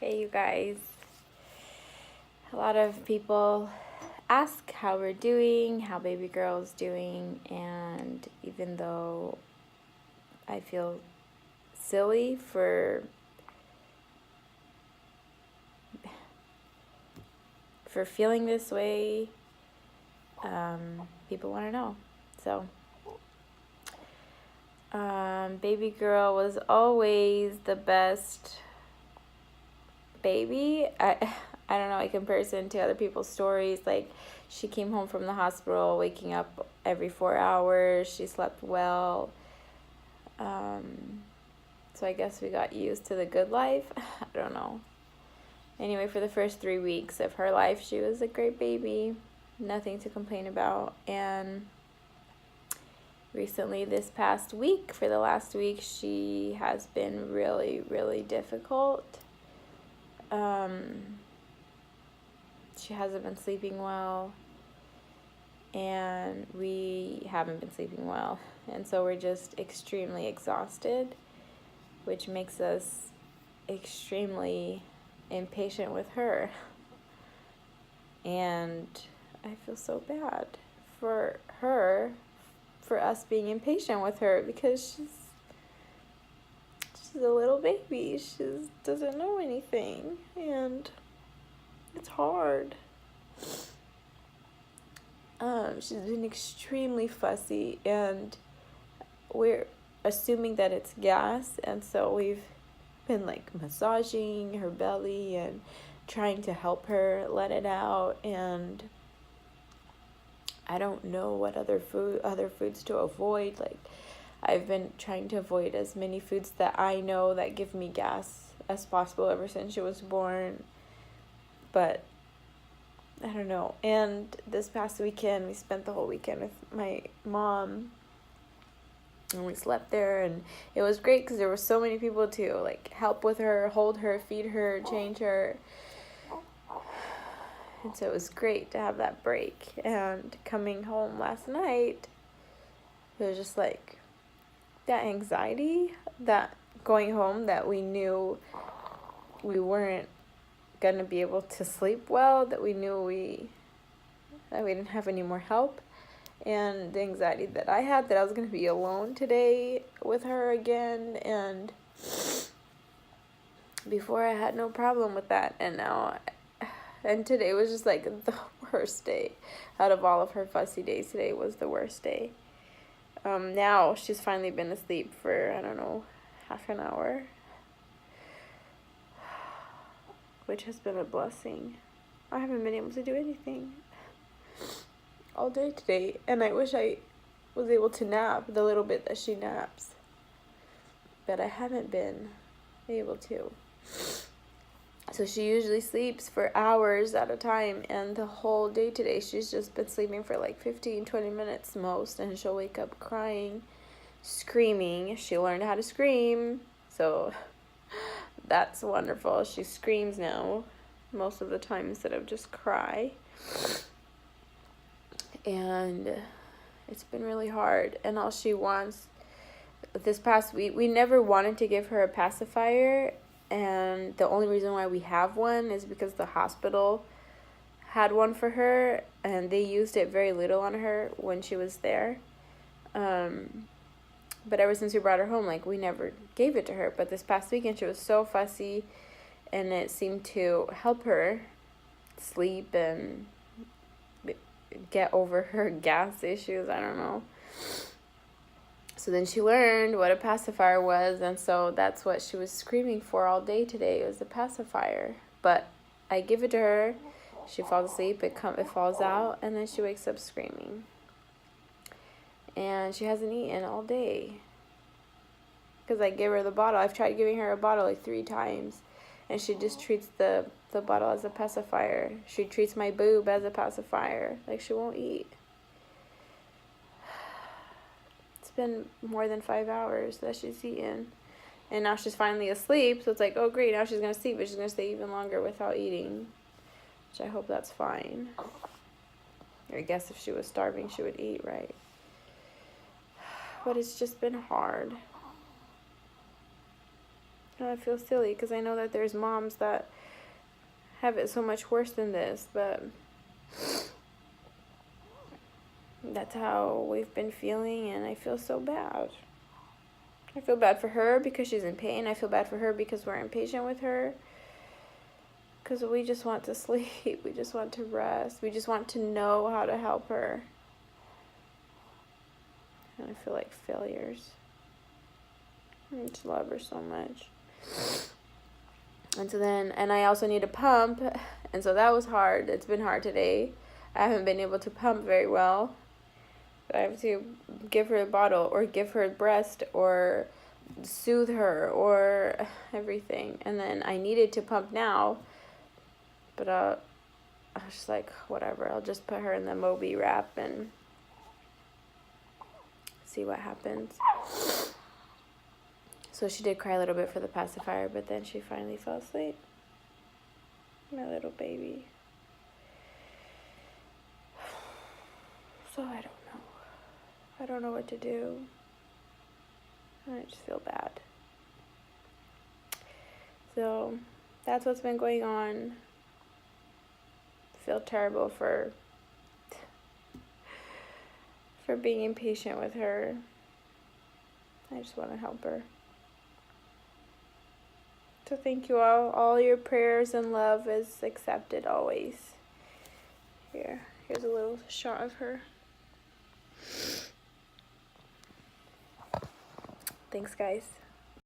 Hey, you guys. A lot of people ask how we're doing, how baby girl's doing, and even though I feel silly for feeling this way, people want to know. So, baby girl was always the best baby. I don't know, in comparison to other people's stories, like she came home from the hospital waking up every 4 hours. She slept well. So I guess we got used to the good life. I don't know. Anyway, for the first 3 weeks of her life, she was a great baby. Nothing to complain about. And recently, this past week, for the last week, she has been really, really difficult. She hasn't been sleeping well, and we haven't been sleeping well. And so we're just extremely exhausted, which makes us extremely impatient with her. And I feel so bad for her, for us being impatient with her, because she's a little baby. She doesn't know anything, and it's hard. She's been extremely fussy, and we're assuming that it's gas, and so we've been like massaging her belly and trying to help her let it out. And I don't know what other foods to avoid. Like, I've been trying to avoid as many foods that I know that give me gas as possible ever since she was born, but I don't know. And this past weekend, we spent the whole weekend with my mom, and we slept there, and it was great because there were so many people to like help with her, hold her, feed her, change her. And so it was great to have that break. And coming home last night, it was just like that anxiety, that going home, that we knew we weren't gonna be able to sleep well, that we knew that we didn't have any more help, and the anxiety that I had that I was gonna be alone today with her again. And before, I had no problem with that, and today was just like the worst day. Out of all of her fussy days, today was the worst day. Now she's finally been asleep for, I don't know, half an hour, which has been a blessing. I haven't been able to do anything all day today, and I wish I was able to nap the little bit that she naps, but I haven't been able to. So she usually sleeps for hours at a time, and the whole day today she's just been sleeping for like 15-20 minutes most, and she'll wake up crying, screaming. She learned how to scream, so that's wonderful. She screams now most of the time instead of just cry. And it's been really hard, and all she wants this past week, we never wanted to give her a pacifier, and the only reason why we have one is because the hospital had one for her, and they used it very little on her when she was there. But ever since we brought her home, like, we never gave it to her. But this past weekend, she was so fussy, and it seemed to help her sleep and get over her gas issues. I don't know. So then she learned what a pacifier was, and so that's what she was screaming for all day today. It was a pacifier. But I give it to her, she falls asleep, it falls out, and then she wakes up screaming. And she hasn't eaten all day, because I give her the bottle. I've tried giving her a bottle like 3 times, and she just treats the bottle as a pacifier. She treats my boob as a pacifier. Like, she won't eat. It's been more than 5 hours that she's eaten, and now she's finally asleep, so it's like, oh great, now she's gonna sleep, but she's gonna stay even longer without eating, which I hope that's fine. I guess if she was starving, she would eat, right? But it's just been hard. And I feel silly because I know that there's moms that have it so much worse than this, but that's how we've been feeling, and I feel so bad. I feel bad for her because she's in pain. I feel bad for her because we're impatient with her. Because we just want to sleep. We just want to rest. We just want to know how to help her. And I feel like failures. I just love her so much. And so then, and I also need a pump. And so that was hard. It's been hard today. I haven't been able to pump very well. But I have to give her a bottle or give her a breast or soothe her or everything. And then I needed to pump now. But I was just like, whatever. I'll just put her in the Moby wrap and see what happens. So she did cry a little bit for the pacifier, but then she finally fell asleep. My little baby. So I don't know. I don't know what to do. I just feel bad. So that's what's been going on. I feel terrible for being impatient with her. I just want to help her. So thank you all. All your prayers and love is accepted always. Here's a little shot of her. Thanks, guys.